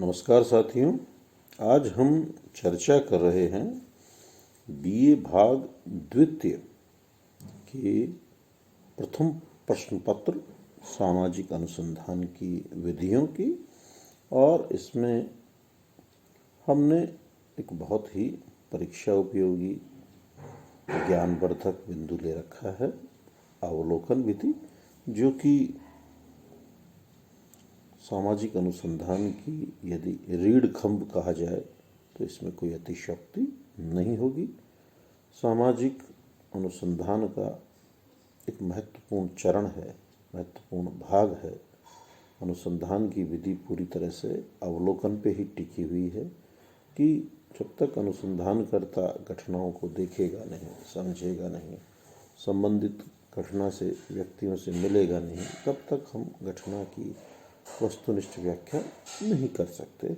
नमस्कार साथियों, आज हम चर्चा कर रहे हैं बीए भाग द्वितीय के प्रथम प्रश्न पत्र सामाजिक अनुसंधान की विधियों की। और इसमें हमने एक बहुत ही परीक्षा उपयोगी ज्ञानवर्धक बिंदु ले रखा है, अवलोकन विधि, जो कि सामाजिक अनुसंधान की यदि रीढ़ खंभ कहा जाए तो इसमें कोई अतिशयोक्ति नहीं होगी। सामाजिक अनुसंधान का एक महत्वपूर्ण चरण है, महत्वपूर्ण भाग है। अनुसंधान की विधि पूरी तरह से अवलोकन पे ही टिकी हुई है कि जब तक अनुसंधानकर्ता घटनाओं को देखेगा नहीं, समझेगा नहीं, संबंधित घटना से व्यक्तियों से मिलेगा नहीं, तब तक हम घटना की वस्तुनिष्ठ व्याख्या नहीं कर सकते।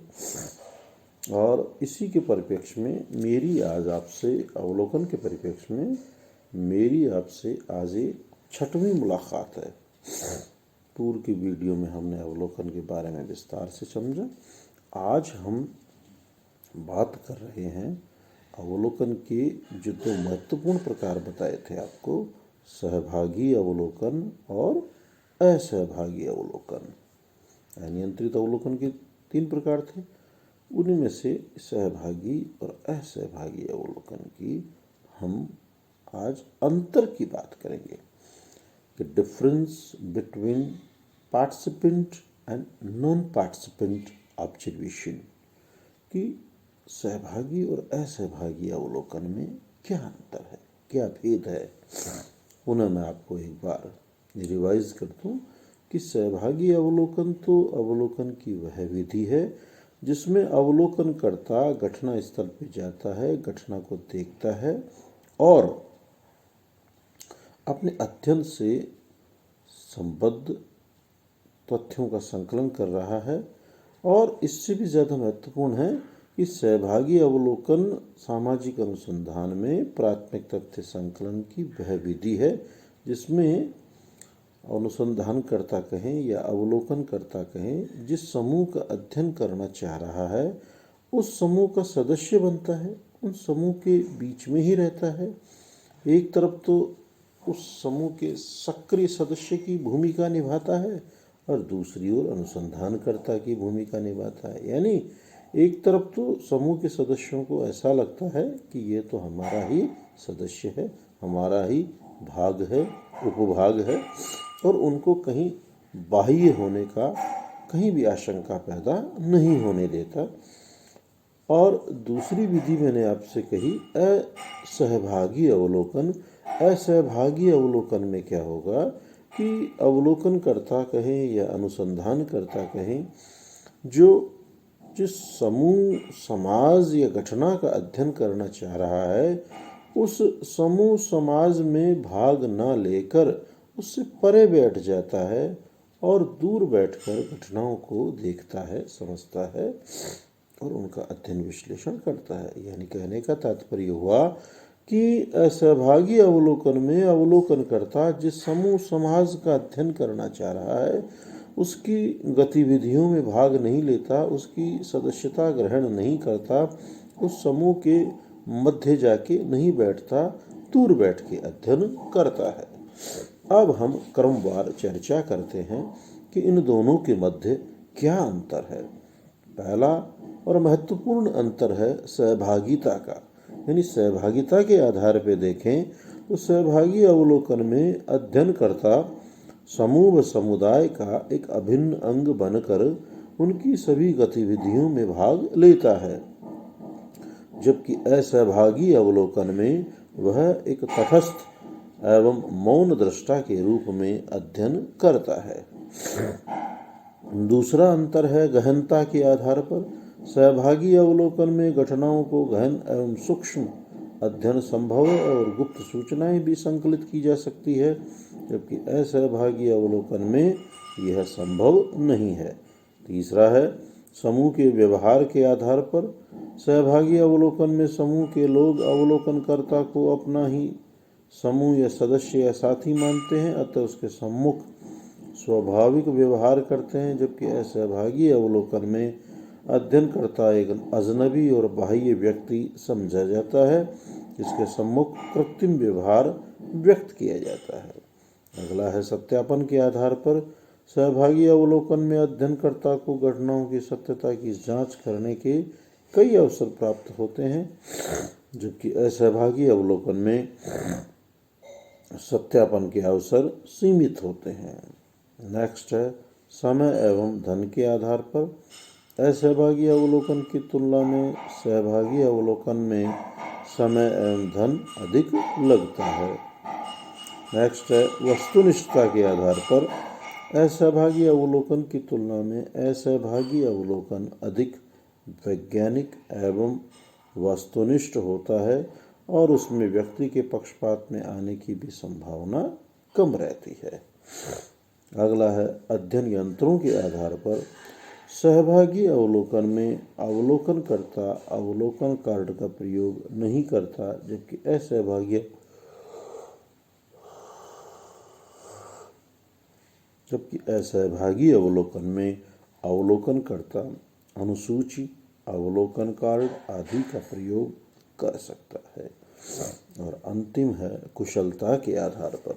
और इसी के परिप्रेक्ष्य में मेरी आज आपसे अवलोकन के परिप्रेक्ष्य में मेरी आपसे आज एक 6वीं मुलाकात है। पूर्व की वीडियो में हमने अवलोकन के बारे में विस्तार से समझा। आज हम बात कर रहे हैं अवलोकन के जो 2 महत्वपूर्ण प्रकार बताए थे आपको, सहभागी अवलोकन और असहभागी अवलोकन। अनियंत्रित अवलोकन के 3 प्रकार थे, उन्हीं में से सहभागी और असहभागी अवलोकन की हम आज अंतर की बात करेंगे कि difference between participant and non participant observation, कि सहभागी और असहभागी अवलोकन में क्या अंतर है, क्या भेद है। पुनः मैं आपको एक बार रिवाइज कर दूं कि सहभागी अवलोकन तो अवलोकन की वह विधि है जिसमें अवलोकनकर्ता घटना स्थल पर जाता है, घटना को देखता है और अपने अध्ययन से संबद्ध तथ्यों का संकलन कर रहा है। और इससे भी ज़्यादा महत्वपूर्ण है कि सहभागी अवलोकन सामाजिक अनुसंधान में प्राथमिक तथ्य संकलन की वह विधि है जिसमें अनुसंधानकर्ता कहें या अवलोकनकर्ता कहें, जिस समूह का अध्ययन करना चाह रहा है उस समूह का सदस्य बनता है, उन समूह के बीच में ही रहता है। एक तरफ तो उस समूह के सक्रिय सदस्य की भूमिका निभाता है और दूसरी ओर अनुसंधानकर्ता की भूमिका निभाता है। यानी एक तरफ तो समूह के सदस्यों को ऐसा लगता है कि ये तो हमारा ही सदस्य है, हमारा ही भाग है, उपभाग है, और उनको कहीं बाह्य होने का कहीं भी आशंका पैदा नहीं होने देता। और दूसरी विधि मैंने आपसे कही असहभागी अवलोकन। असहभागी अवलोकन में क्या होगा कि अवलोकनकर्ता कहें या अनुसंधानकर्ता कहें, जो जिस समूह, समाज या घटना का अध्ययन करना चाह रहा है उस समूह समाज में भाग न लेकर उससे परे बैठ जाता है और दूर बैठकर घटनाओं को देखता है, समझता है और उनका अध्ययन विश्लेषण करता है। यानी कहने का तात्पर्य हुआ कि सहभागी अवलोकन में अवलोकनकर्ता जिस समूह समाज का अध्ययन करना चाह रहा है उसकी गतिविधियों में भाग नहीं लेता, उसकी सदस्यता ग्रहण नहीं करता, उस समूह के मध्य जाके नहीं बैठता, दूर बैठ के अध्ययन करता है। अब हम क्रमवार चर्चा करते हैं कि इन दोनों के मध्य क्या अंतर है। पहला और महत्वपूर्ण अंतर है सहभागिता का। यानी सहभागिता के आधार पर देखें तो सहभागी अवलोकन में अध्ययनकर्ता समूह व समुदाय का एक अभिन्न अंग बनकर उनकी सभी गतिविधियों में भाग लेता है, जबकि असहभागी अवलोकन में वह एक तटस्थ एवं मौन दृष्टा के रूप में अध्ययन करता है। दूसरा अंतर है गहनता के आधार पर। सहभागी अवलोकन में घटनाओं को गहन एवं सूक्ष्म अध्ययन संभव है और गुप्त सूचनाएं भी संकलित की जा सकती है, जबकि असहभागी अवलोकन में यह संभव नहीं है। तीसरा है समूह के व्यवहार के आधार पर। सहभागी अवलोकन में समूह के लोग अवलोकनकर्ता को अपना ही समूह या सदस्य या साथी मानते हैं, अतः उसके सम्मुख स्वाभाविक व्यवहार करते हैं, जबकि असहभागी अवलोकन में अध्ययनकर्ता एक अजनबी और बाह्य व्यक्ति समझा जाता है, जिसके सम्मुख कृत्रिम व्यवहार व्यक्त किया जाता है। अगला है सत्यापन के आधार पर सहभागी अवलोकन में अध्ययनकर्ता को घटनाओं की सत्यता की जांच करने के कई अवसर प्राप्त होते हैं, जबकि असहभागी अवलोकन में सत्यापन के अवसर सीमित होते हैं। नेक्स्ट है समय एवं धन के आधार पर असहभागी अवलोकन की तुलना में सहभागी अवलोकन में समय एवं धन अधिक लगता है। नेक्स्ट है वस्तुनिष्ठता के आधार पर असहभागी अवलोकन की तुलना में असहभागी अवलोकन अधिक वैज्ञानिक एवं वस्तुनिष्ठ होता है और उसमें व्यक्ति के पक्षपात में आने की भी संभावना कम रहती है। अगला है अध्ययन यंत्रों के आधार पर सहभागी अवलोकन में अवलोकनकर्ता अवलोकन कार्ड का प्रयोग नहीं करता, जबकि असहभागी अवलोकन में अवलोकनकर्ता अनुसूची, अवलोकन कार्ड आदि का प्रयोग कर सकता है। और अंतिम है कुशलता के आधार पर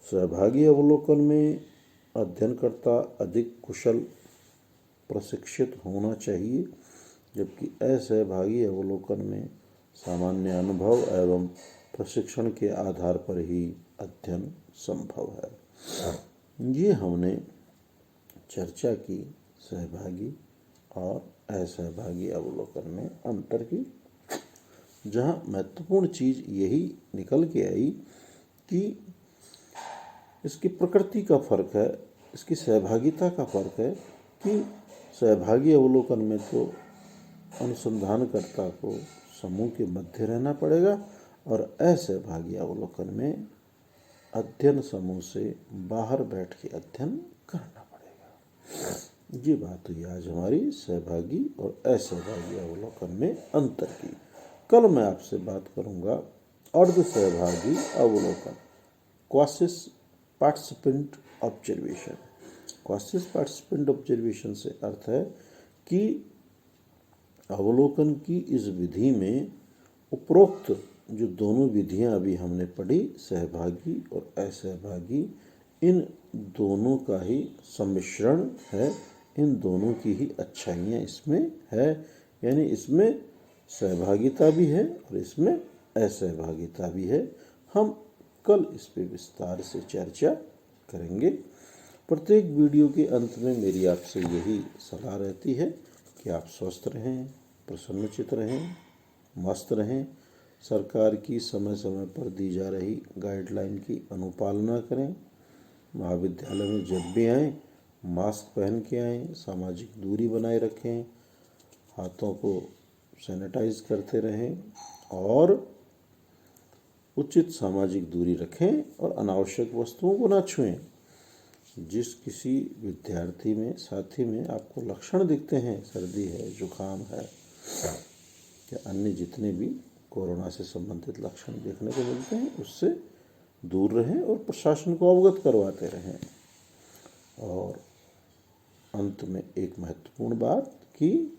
सहभागी अवलोकन में अध्ययनकर्ता अधिक कुशल प्रशिक्षित होना चाहिए, जबकि असहभागी अवलोकन में सामान्य अनुभव एवं प्रशिक्षण के आधार पर ही अध्ययन संभव है। ये हमने चर्चा की सहभागी और असहभागी अवलोकन में अंतर की, जहाँ महत्वपूर्ण चीज़ यही निकल के आई कि इसकी प्रकृति का फर्क है, इसकी सहभागिता का फर्क है कि सहभागी अवलोकन में तो अनुसंधानकर्ता को समूह के मध्य रहना पड़ेगा और असहभागी अवलोकन में अध्ययन समूह से बाहर बैठ के अध्ययन करना पड़ेगा। ये बात हुई आज हमारी सहभागी और असहभागी अवलोकन में अंतर की। कल मैं आपसे बात करूंगा अर्ध सहभागी अवलोकन, क्वासिस पार्टिसिपेंट ऑब्जर्वेशन। क्वासिस पार्टिसिपेंट ऑब्जर्वेशन से अर्थ है कि अवलोकन की इस विधि में उपरोक्त जो दोनों विधियां अभी हमने पढ़ी, सहभागी और असहभागी, इन दोनों का ही सम्मिश्रण है, इन दोनों की ही अच्छाइयाँ इसमें है। यानी इसमें सहभागिता भी है और इसमें असहभागिता भी है। हम कल इस पे विस्तार से चर्चा करेंगे। प्रत्येक वीडियो के अंत में मेरी आपसे यही सलाह रहती है कि आप स्वस्थ रहें, प्रसन्नचित्त रहें, मस्त रहें, सरकार की समय समय पर दी जा रही गाइडलाइन की अनुपालना करें, महाविद्यालय में जब भी आएँ मास्क पहन के आएँ, सामाजिक दूरी बनाए रखें, हाथों को सैनिटाइज करते रहें और उचित सामाजिक दूरी रखें और अनावश्यक वस्तुओं को ना छुएं। जिस किसी विद्यार्थी में, साथी में आपको लक्षण दिखते हैं, सर्दी है, जुकाम है या अन्य जितने भी कोरोना से संबंधित लक्षण देखने को मिलते हैं, उससे दूर रहें और प्रशासन को अवगत करवाते रहें। और अंत में एक महत्वपूर्ण बात कि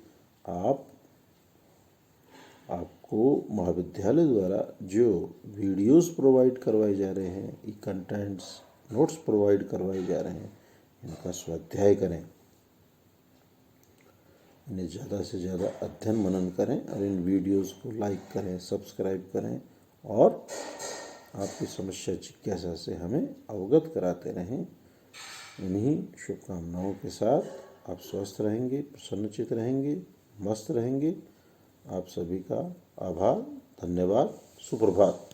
आपको महाविद्यालय द्वारा जो वीडियोस प्रोवाइड करवाए जा रहे हैं, ई कंटेंट्स, नोट्स प्रोवाइड करवाए जा रहे हैं, इनका स्वाध्याय करें, इन्हें ज़्यादा से ज़्यादा अध्ययन मनन करें और इन वीडियोस को लाइक करें, सब्सक्राइब करें और आपकी समस्या जिज्ञासा से हमें अवगत कराते रहें। इन्हीं शुभकामनाओं के साथ आप स्वस्थ रहेंगे, प्रसन्नचित्त रहेंगे, मस्त रहेंगे। आप सभी का आभार, धन्यवाद, सुप्रभात।